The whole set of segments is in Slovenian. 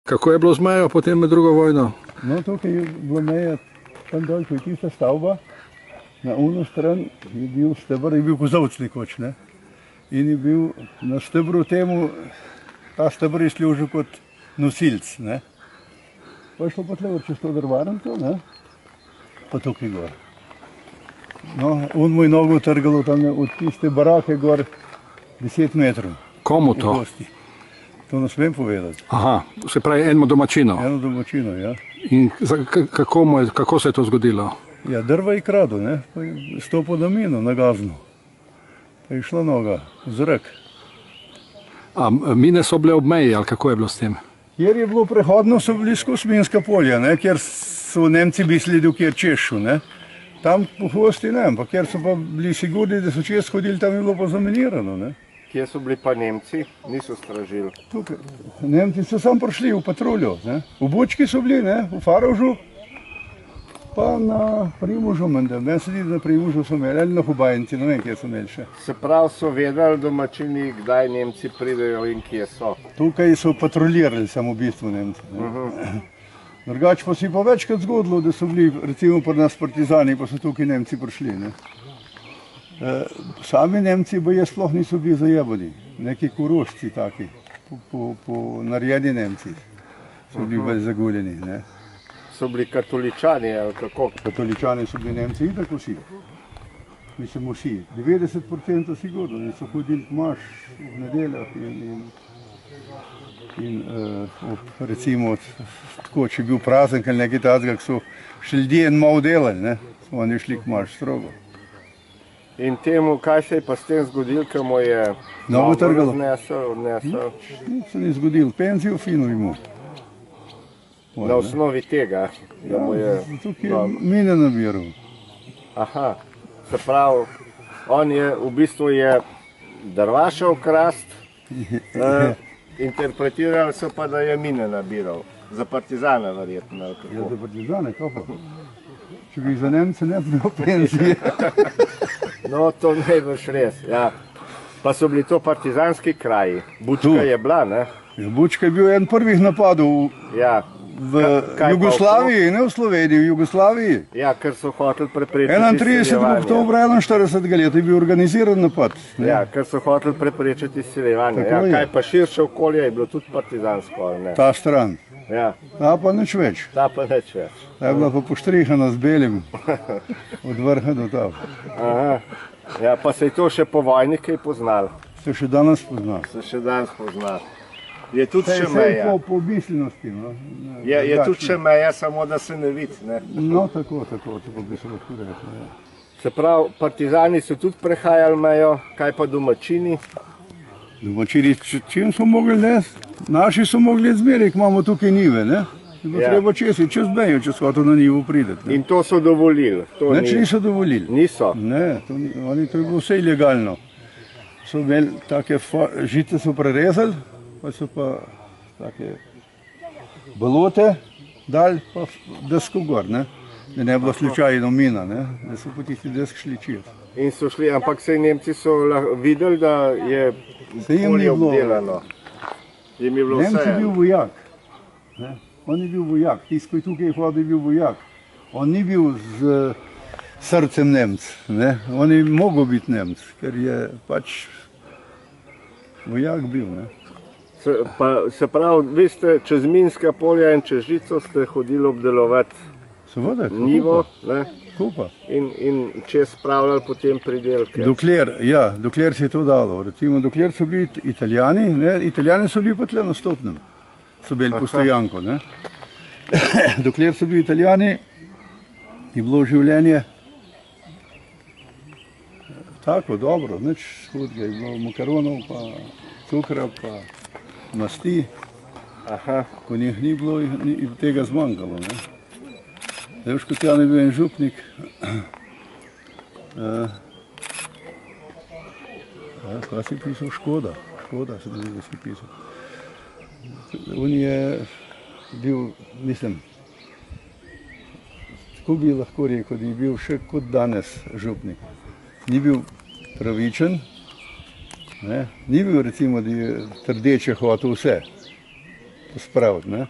Kako je bilo z mejo potem med drugo vojno? No, tukaj je bila meja, tam dol, ko je tista stavba, na eno stran je bil stebr, je bil kozovc nekoč, ne? In je bil na stebru temu, ta stebr je služil kot nosilc, ne? Pa je šlo pa tle čez to drvarnico, ne? Pa tukaj gor. No, on mu je nogo trgalo tam od tiste barake gor 10 metrov. Komu to? To ne smem povedati. Aha, se pravi eno domačino. Eno domačino, ja. In kako se je to zgodilo? Ja, drva je krado, ne? Pa je stopil na mino, na gazno. Pa je šla noga, v zrak. A mine so bile ob meji, ali kako je bilo s tem? Kjer je bilo prehodno, so bili skozi minska polja, ne? Kjer so Nemci mislili, kjer češu, ne? Tam po hosti ne, ampak kjer so pa bili sigurni, da so čez hodili, tam je bilo pa zaminirano, ne? Kje so bili pa Nemci? Niso stražili. Tukaj. Nemci so sam prišli v patruljo, ne? V Bučki so bili, ne? V Farovžu, pa na Primožu, meni se zdi, da na Primožu so imeli, ali na Hubajnici, ne vem, kje so imeli še. Se pravi, so vedeli domačini, kdaj Nemci pridejo in kje so? Tukaj so patrulirali samo v bistvu Nemci, ne? Drugače pa si pa večkrat zgodilo, da so bili recimo pri nas partizani, pa so tukaj Nemci prišli, ne? Sami Nemci pa je sploh niso bili zajebani, neki korošci taki, po narejeni Nemci so bili bolj zaguljeni, ne? So bili katoličani ali kako? Katoličani so bili Nemci in tako vsi. Mislim vsi, 90% sigurno, da so hodili k maš v nedeljah in recimo tako, če je bil praznik ali nekaj takega, ko so še ljudje en malo delali, ne, smo oni šli k maš strogo. In temu, kaj se je pa s tem zgodil, ko mu je nogo trgalo? Odnesel? Nič se ni zgodil, penzijo fino imel. Na osnovi tega, da mu je... Tukaj je mine nabiral. Aha, se pravi, on je v bistvu je drvašal krast, interpretirali so pa, da je mine nabiral. Za partizane verjetno. Ja, za partizane, kako pa? Če bi za Nemce ne bi imel penzije. No, to ne boš res, ja. Pa so bili to partizanski kraji. Bučka je bila, ne? Ja, Bučka je bil en prvih napadov v Jugoslaviji, ne v Sloveniji, v Jugoslaviji. Ja, ker so hoteli preprečiti 31. oktobra 41. leta je bil organiziran napad. Ja, ker so hoteli preprečiti izseljevanje. Ja, kaj pa širše okolje je bilo tudi partizansko, ali ne? Ta stran. Ja. Ta pa nič več. Ta pa nič več. Ta je bila pa poštrihana z belim, od vrha do tam. Aha. Ja, pa se je to še po vojni kaj poznalo? Se še danes pozna. Se še danes pozna. Je tudi še meja. Po miselnosti, no. Je tudi še meja, samo da se ne vidi, ne? No, tako bi se lahko rekli, ja. Se pravi, partizani so tudi prehajali mejo, kaj pa domačini? Domačini, čim smo mogli nesti? Naši so mogli zmeraj, imamo tukaj njive, ne? Treba čez mejo, če so hotel na njivo prideti. In to so dovolili? Nič niso dovolili. Niso? Ne, to je bilo vse ilegalno. So imeli take žice so prerezali, pa so pa take balote dali pa desko gor, ne? Da ne bilo slučajno mina, ne? Da so po tisti desk šli čez. In so šli, ampak sej Nemci so videli, da je polje obdelano. Nemci je bil vojak. On je bil vojak. Tisti, ki je tukaj hodil, je bil vojak. On ni bil z srcem Nemc. On je mogel biti Nemc, ker je pač vojak bil. Se pravi, vi ste čez minska polja in čez žico ste hodili obdelovati njivo in čez spravljali potem pridelke. Dokler se je to dalo. Recimo, dokler so bili Italijani, Italijani so bili pa tle na Stotnem, so bili postojanko. Dokler so bili Italijani, je bilo življenje tako dobro, nič hudega, je bilo makaronov, pa cukra, pa masti, ko njih ni bilo, in tega zmanjkalo. Zdaj v Škocjanu je bil en župnik, kaj si pisal? Škoda se mi zdi, da si pisal. On je bil, mislim, tako bi lahko rekel, da je bil še kot danes župnik. Ni bil pravičen, ni bil recimo, da je trdeče hotel vse pospraviti.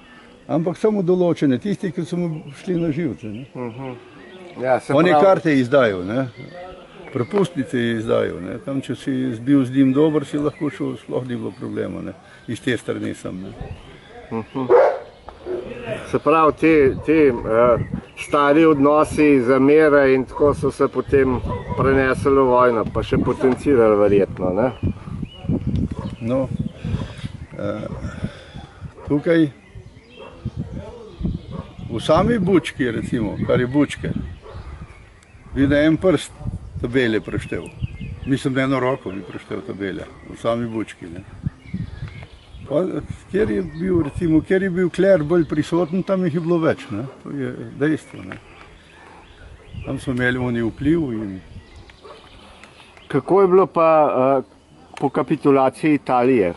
Ampak samo določene, tisti, ki so mu šli na živce. Ne. Ja, se Oni pravi, karte izdajo, ne. Prepustnice izdajo. Ne. Tam, če si bil z njim dober, si lahko šel, sploh ni bilo problema. Ne. Iz te strani sem. Ne. se pravi te stari odnosi, zamere in tako so se potem prenesli v vojno, pa še potencirali verjetno, ne? No, tukaj v sami bučki, recimo, kar je bučke, vidi en prst tabele preštev. Mislim, da eno roko bi preštev tabele v sami bučki. Ne. Pa, kjer je bil kler bolj prisoten, tam jih je bilo več. Ne. To je dejstvo. Ne. Tam so imeli oni vpliv. In... Kako je bilo pa po kapitulaciji Italije?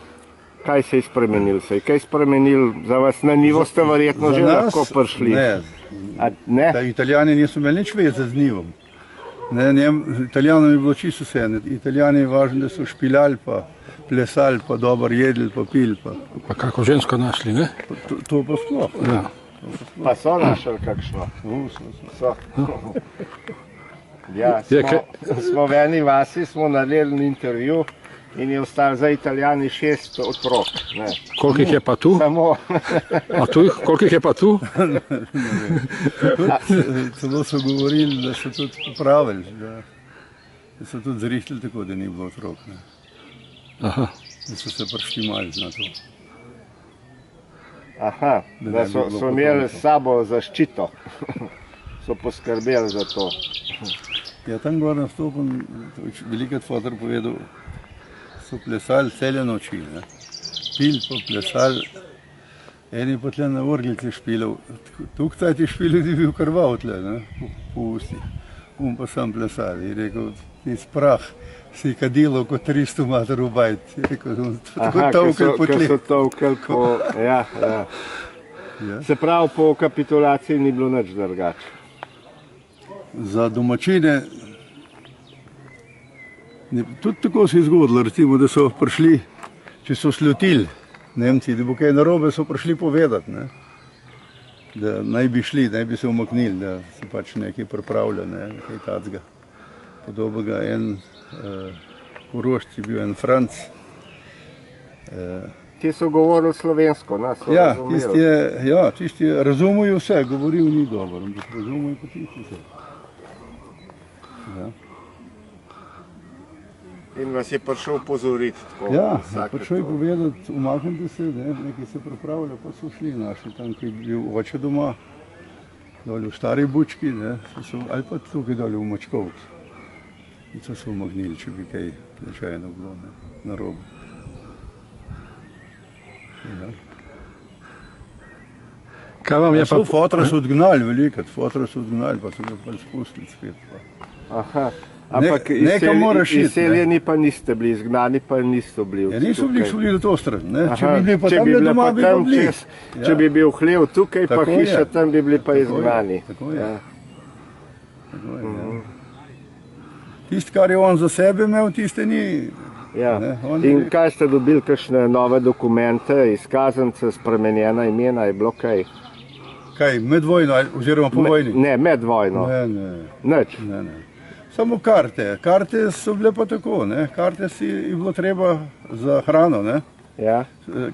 Kaj se je spremenil? Kaj je spremenil za vas? Na nivo ste verjetno že lahko prišli. Ne. Italijani niso imeli nič veze z nivom. Italijanom je bilo čisto vse. Italijani je važno, da so špiljali, pa plesali, pa dobro jedli, pa pili. Pa kako žensko našli, ne? To pa sploh. Ja. Pa so našli kakšno? So. Ja, smo v eni vasi, smo naredili intervju in je ostalo za Italijani 6 otrok. Koliko jih je pa tu? Samo. A tu, koliko jih je pa tu? Celo so govorili, da so tudi popravili, da so tudi zrihtili tako, da ni bilo otrok. Ne. Aha. Da so se prištimali na to. Aha, da so imeli s sabo zaščito. So poskrbeli za to. Ja, tam gor nastopam, velikrat fotor povedal, so plesali cele noči, ne. Pil pa plesali, eni pa tle na orglici špilov. Tukaj ti špilov ni bil krvav tle, ne, po ustih. Pa sam plesali. Je rekel, ti sprah si kadilo kot 300 mater v bajt. Je rekel, tako tovkali po tle. Aha, so tovkali po, ja. Se pravi, po kapitulaciji ni bilo nič drugače. Za domačine, tudi tako se je zgodilo, recimo, da so prišli, če so slutili Nemci, da bo kaj narobe, so prišli povedati, ne? Da naj bi šli, naj bi se umaknili, da se pač nekaj pripravlja, ne? Nekaj tacga. Podobnega en Korošč je bil en Franc. Ti so govorili slovensko, ne? Ja, tisti je razumel vse, govoril ni dobro, ampak razumel pa tisti vse. Ja. In vas je prišel upozoriti. Ja, prišel je povedati, umaknite se, nekaj se pripravlja, pa so šli naši, tam, ki je bil oče doma, doli v stari bučki, ali pa tukaj doli v Mačkovcu. In so se umaknili, če bi kaj slučajno bilo narobe. Ja. Kaj vam je pa... Fotra so odgnali velikrat, fotra so odgnali, pa so ga pa spustili spet. Aha, ampak izseljeni pa niste bili, izgnani pa niso bili. Ja, niso bili šli do to stran, ne? Če bi bili pa tam doma, bi pa bili. Če bi bil hlev tukaj, pa hiša tam, bi bili pa izgnani. Tako je. Tist, kar je on za sebe imel, tiste ni. Ja. In kaj ste dobili, kakšne nove dokumente, izkazance, spremenjena imena, je bilo kaj? Kaj, med vojno oziroma po vojni? Ne, med vojno. Ne. Nič? Ne. Samo karte. Karte so bile pa tako, ne. Karte si je bilo treba za hrano, ne. Ja.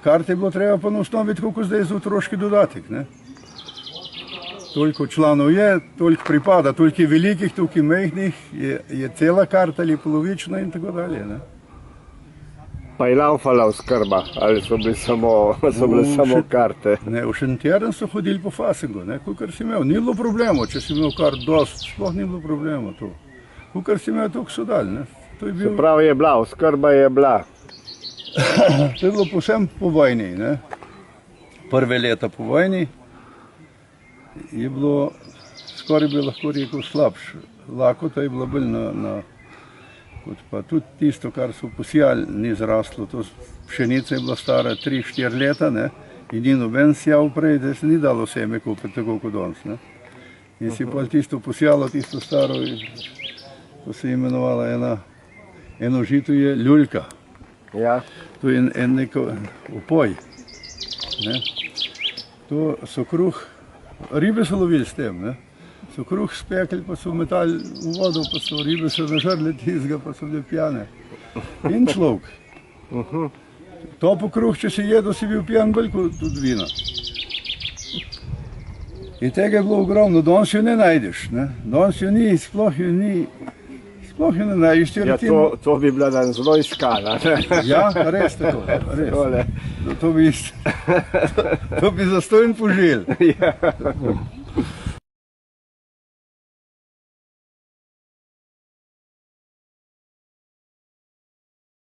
Karte je bilo treba pa na osnovi tako, kot zdaj za otroški dodatek, ne. Toliko članov je, toliko pripada, toliko velikih, toliko majhnih, je cela karta ali polovična in tako dalje, ne. Pa je laufala oskrba, ali so bile samo karte? Ne, v Šentjern so hodili po fasingu, kolikor si imel. Ni bilo problema, če si imel kart dost, sploh ni bilo problema to. Kolikor si imel, toliko so dali, ne. Se pravi je bila, oskrba je bila. To je bilo povsem po vojni, ne. Prve leta po vojni je bilo, skoraj bi lahko rekel, slabše. Lakota je bila bolj na pa tudi tisto, kar so posijali, ni zraslo. Pšenica je bila stara 3-4 leta, ne, in ni noben sijal prej, da se ni dalo seme kupiti tako kot danes, ne. In si pa tisto posijalo, tisto staro, to se je imenovala eno žito je ljuljka. Ja. To je en neko opoj, ne. To so kruh, ribe so lovili s tem, ne? So kruh spekli, pa so metali v vodo, pa so ribe so nažrle tizga, pa so bile pijane. In človek. Topo kruh, če si jedel, si bil pijan bolj kot od vina. In tega je bilo ogromno, danes jo ne najdeš, ne? Danes jo ni, sploh jo ni, sploh jo ne najdeš. Ja, to bi bila dan zelo iskala. Ja, res tako, res. To bi zastojn požel. Ja.